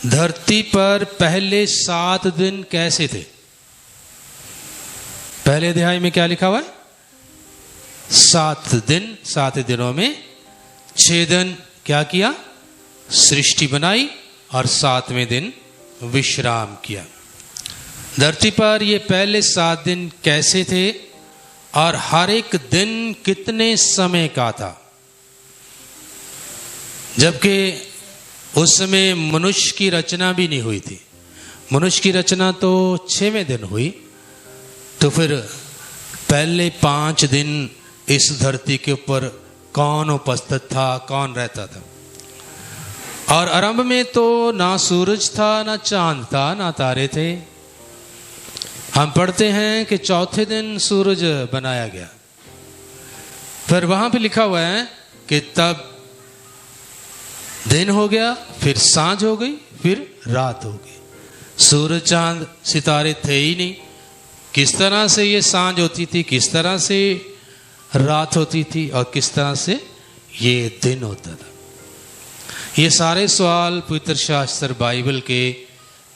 धरती पर पहले 7 दिन कैसे थे? पहले अध्याय में क्या लिखा हुआ है? 7 दिन, 7 दिनों में 6 दिन क्या किया? सृष्टि बनाई और 7वें दिन विश्राम किया। धरती पर ये पहले 7 दिन कैसे थे और हर एक दिन कितने समय का था? जबकि उस समय मनुष्य की रचना भी नहीं हुई थी। मनुष्य की रचना तो 6वें दिन हुई। तो फिर पहले 5 दिन इस धरती के ऊपर कौन उपस्थित था, कौन रहता था? और आरंभ में तो ना सूरज था, ना चांद था, ना तारे थे। हम पढ़ते हैं कि चौथे दिन सूरज बनाया गया। फिर वहां पे लिखा हुआ है कि तब दिन हो गया, फिर सांझ हो गई, फिर रात हो गई। सूरज चांद सितारे थे ही नहीं। किस तरह से ये सांझ होती थी, किस तरह से रात होती थी और किस तरह से ये दिन होता था? ये सारे सवाल पवित्र शास्त्र बाइबल के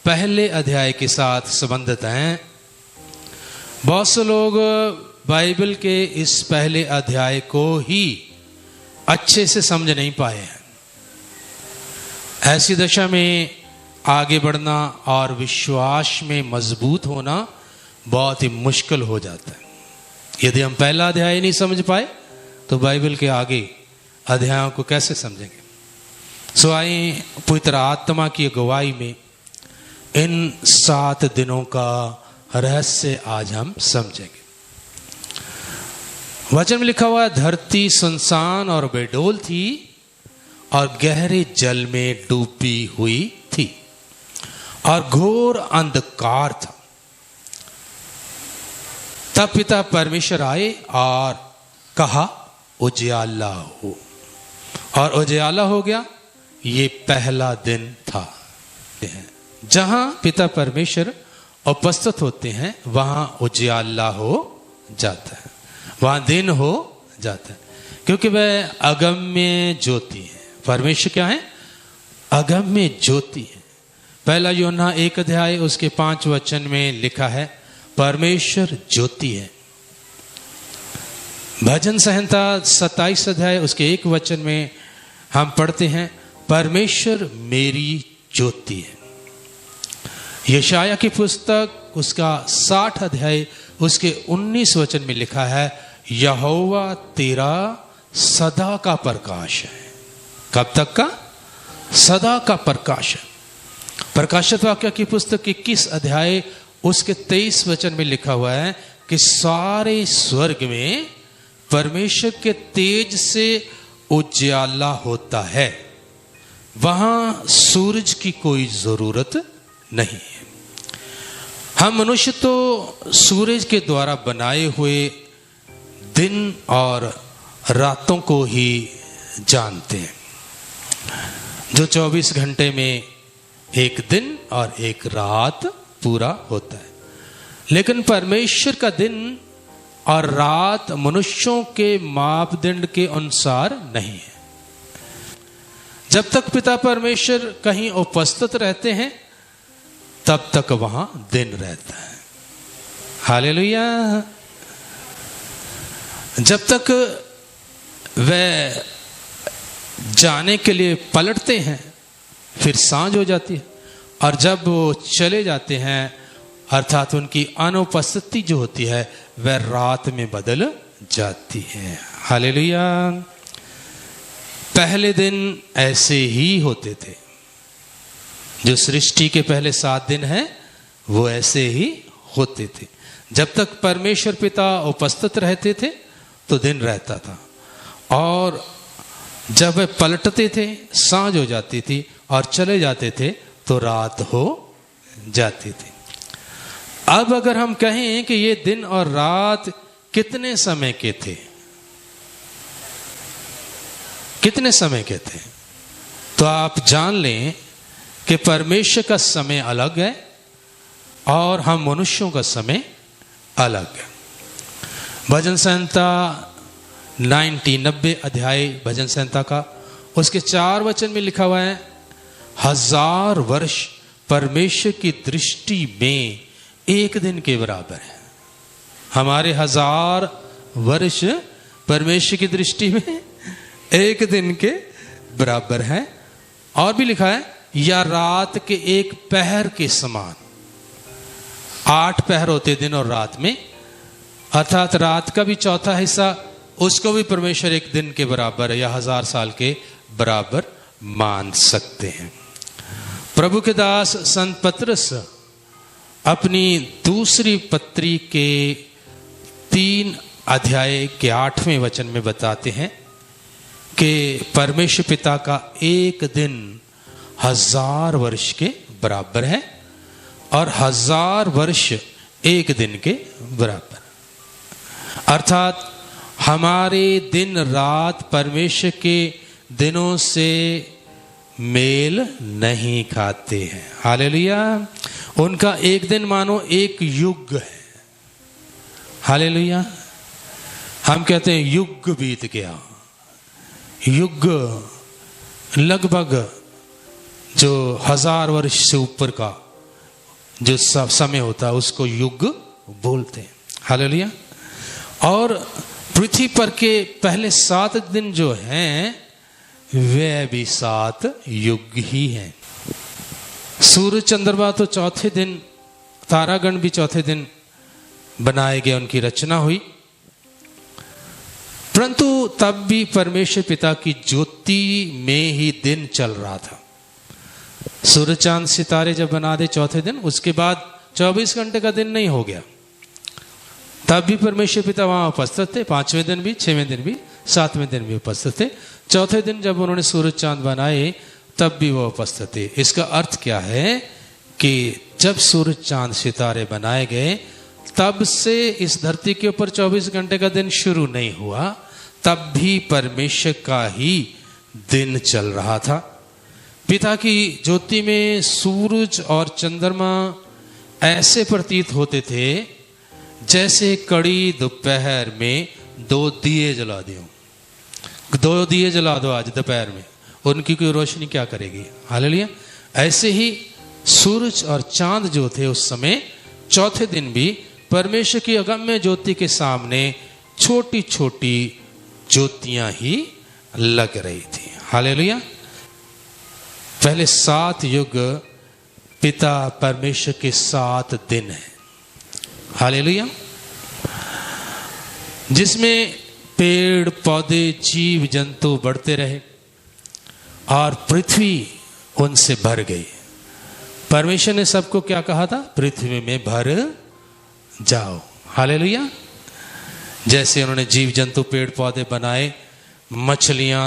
पहले अध्याय के साथ संबंधित हैं। बहुत से लोग बाइबल के इस पहले अध्याय को ही अच्छे से समझ नहीं पाए हैं। ऐसी दशा में आगे बढ़ना और विश्वास में मजबूत होना बहुत ही मुश्किल हो जाता है। यदि हम पहला अध्याय नहीं समझ पाए तो बाइबल के आगे अध्यायों को कैसे समझेंगे? सो आइए पवित्र आत्मा की अगुवाई में इन 7 दिनों का रहस्य आज हम समझेंगे। वचन में लिखा हुआ है, धरती सुनसान और बेडौल थी और गहरे जल में डूबी हुई थी और घोर अंधकार था। तब पिता परमेश्वर आए और कहा उजियाला हो, और उजियाला हो गया। ये पहला दिन था। जहां पिता परमेश्वर उपस्थित होते हैं वहां उजियाला हो जाता है, वहां दिन हो जाता है, क्योंकि वह अगम्य ज्योति है। परमेश्वर क्या है? अगम्य ज्योति है। पहला यूहन्ना 1 अध्याय उसके 5 वचन में लिखा है, परमेश्वर ज्योति है। भजन संहिता 27 अध्याय उसके 1 वचन में हम पढ़ते हैं, परमेश्वर मेरी ज्योति है। यशाया की पुस्तक उसका 60 अध्याय उसके 19 वचन में लिखा है, यहोवा तेरा सदा का प्रकाश है। कब तक का? सदा का प्रकाश है। प्रकाशित वाक्य की पुस्तक 21 अध्याय उसके 23 वचन में लिखा हुआ है कि सारे स्वर्ग में परमेश्वर के तेज से उजियाला होता है, वहां सूरज की कोई जरूरत नहीं है। हम मनुष्य तो सूरज के द्वारा बनाए हुए दिन और रातों को ही जानते हैं, जो 24 घंटे में एक दिन और एक रात पूरा होता है। लेकिन परमेश्वर का दिन और रात मनुष्यों के मापदंड के अनुसार नहीं है। जब तक पिता परमेश्वर कहीं उपस्थित रहते हैं तब तक वहां दिन रहता है। हालेलुया। जब तक वह जाने के लिए पलटते हैं फिर सांझ हो जाती है, और जब वो चले जाते हैं अर्थात उनकी अनुपस्थिति जो होती है वह रात में बदल जाती है। हालेलुया। पहले दिन ऐसे ही होते थे। जो सृष्टि के पहले 7 दिन हैं वो ऐसे ही होते थे। जब तक परमेश्वर पिता उपस्थित रहते थे तो दिन रहता था, और जब वे पलटते थे सांझ हो जाती थी और चले जाते थे तो रात हो जाती थी। अब अगर हम कहें कि ये दिन और रात कितने समय के थे, कितने समय के थे, तो आप जान लें कि परमेश्वर का समय अलग है और हम मनुष्यों का समय अलग है। भजन संहिता 90 अध्याय भजन संहिता का उसके 4 वचन में लिखा हुआ है, 1000 वर्ष परमेश्वर की दृष्टि में एक दिन के बराबर है। हमारे 1000 वर्ष परमेश्वर की दृष्टि में एक दिन के बराबर है। और भी लिखा है, या रात के एक पहर के समान। 8 पहर होते दिन और रात में, अर्थात रात का भी चौथा हिस्सा, उसको भी परमेश्वर एक दिन के बराबर या 1000 साल के बराबर मान सकते हैं। प्रभु के दास संत पतरस अपनी दूसरी पत्री के 3 अध्याय के 8वें वचन में बताते हैं कि परमेश्वर पिता का एक दिन 1000 वर्ष के बराबर है और 1000 वर्ष एक दिन के बराबर। अर्थात हमारे दिन रात परमेश्वर के दिनों से मेल नहीं खाते हैं। हालेलुया। उनका एक दिन मानो एक युग है। हालेलुया। हम कहते हैं युग बीत गया। युग लगभग जो 1000 वर्ष से ऊपर का जो समय होता है उसको युग बोलते हैं। हालेलुया। और पृथ्वी पर के पहले 7 दिन जो हैं वे भी 7 युग ही हैं। सूर्य चंद्रमा तो चौथे दिन, तारागण भी चौथे दिन बनाए गए, उनकी रचना हुई। परंतु तब भी परमेश्वर पिता की ज्योति में ही दिन चल रहा था। सूर्य चांद सितारे जब बना दे चौथे दिन, उसके बाद 24 घंटे का दिन नहीं हो गया, तब भी परमेश्वर पिता वहां उपस्थित थे। 5वें दिन भी, 6वें दिन भी, 7वें दिन भी उपस्थित थे। चौथे दिन जब उन्होंने सूरज चांद बनाए तब भी वो उपस्थित थे। इसका अर्थ क्या है कि जब सूरज चांद सितारे बनाए गए तब से इस धरती के ऊपर 24 घंटे का दिन शुरू नहीं हुआ, तब भी परमेश्वर का ही दिन चल रहा था। पिता की ज्योति में सूरज और चंद्रमा ऐसे प्रतीत होते थे जैसे कड़ी दोपहर में 2 दिए जला दियो। 2 दिए जला दो आज दोपहर में, उनकी कोई रोशनी क्या करेगी। हालेलुया। ऐसे ही सूरज और चांद जो थे उस समय चौथे दिन भी परमेश्वर की अगम्य ज्योति के सामने छोटी छोटी ज्योतियां ही लग रही थी। हालेलुया। पहले 7 युग पिता परमेश्वर के 7 दिन है। हालेलुया। जिसमें पेड़ पौधे जीव जंतु बढ़ते रहे और पृथ्वी उनसे भर गई। परमेश्वर ने सबको क्या कहा था? पृथ्वी में भर जाओ। हालेलुया। जैसे उन्होंने जीव जंतु पेड़ पौधे बनाए, मछलियां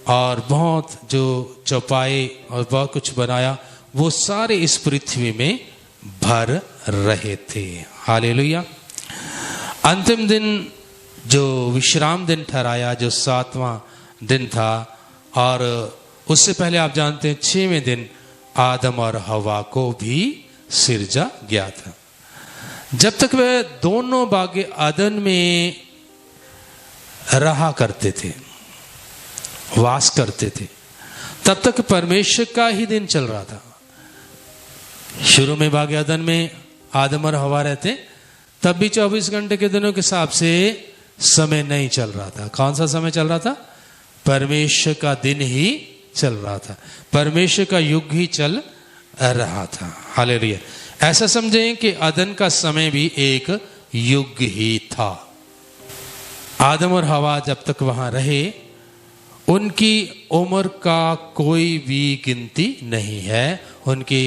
और बहुत जो चौपाए और बहुत कुछ बनाया, वो सारे इस पृथ्वी में भर रहे थे। हालेलुया। अंतिम दिन जो विश्राम दिन ठहराया, जो 7वां दिन था, और उससे पहले आप जानते हैं 6वें दिन आदम और हवा को भी सिरजा गया था। जब तक वे दोनों बागे आदन में रहा करते थे, वास करते थे, तब तक परमेश्वर का ही दिन चल रहा था। शुरू में बागे आदन में आदम और हवा रहते, तब भी 24 घंटे के दिनों के हिसाब से समय नहीं चल रहा था। कौन सा समय चल रहा था? परमेश्वर का दिन ही चल रहा था, परमेश्वर का युग ही चल रहा था। हालेलुया। ऐसा समझें कि आदम का समय भी एक युग ही था। आदम और हवा जब तक वहां रहे, उनकी उम्र का कोई भी गिनती नहीं है, उनकी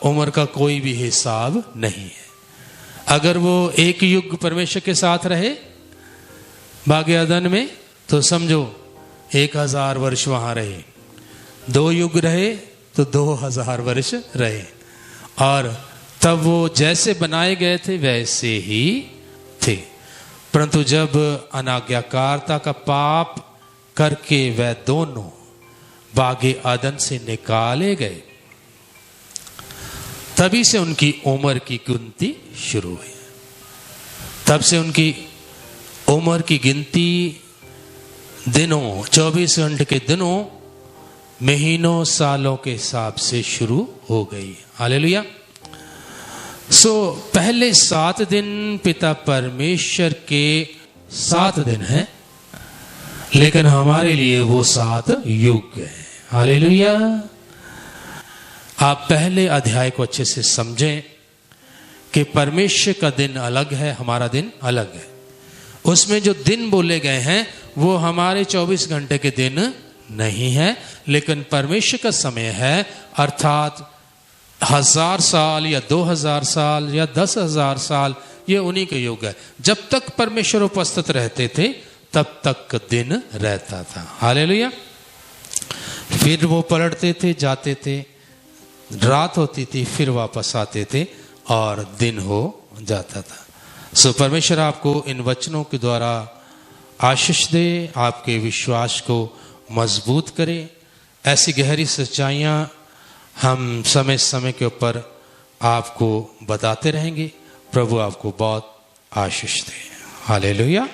उम्र का कोई भी हिसाब नहीं है। अगर वो एक युग परमेश्वर के साथ रहे बागे अदन में, तो समझो 1000 वर्ष वहां रहे। 2 युग रहे तो 2000 वर्ष रहे, और तब वो जैसे बनाए गए थे वैसे ही थे। परंतु जब अनाज्ञाकारिता का पाप करके वह दोनों बागे अदन से निकाले गए, तभी से उनकी उम्र की गिनती शुरू हुई। तब से उनकी उम्र की गिनती दिनों, 24 घंटे के दिनों महीनों सालों के हिसाब से शुरू हो गई। हालेलुया। पहले 7 दिन पिता परमेश्वर के 7 दिन हैं, लेकिन हमारे लिए वो 7 युग है। हालेलुया। आप पहले अध्याय को अच्छे से समझें कि परमेश्वर का दिन अलग है, हमारा दिन अलग है। उसमें जो दिन बोले गए हैं वो हमारे 24 घंटे के दिन नहीं है, लेकिन परमेश्वर का समय है, अर्थात 1000 साल या 2000 साल या 10,000 साल, ये उन्हीं के युग है। जब तक परमेश्वर उपस्थित रहते थे तब तक दिन रहता था। हालेलुया। फिर वो पलटते थे, जाते थे, रात होती थी, फिर वापस आते थे और दिन हो जाता था। परमेश्वर आपको इन वचनों के द्वारा आशीष दे, आपके विश्वास को मजबूत करे। ऐसी गहरी सच्चाइयाँ हम समय समय के ऊपर आपको बताते रहेंगे। प्रभु आपको बहुत आशीष दे। हालेलुया।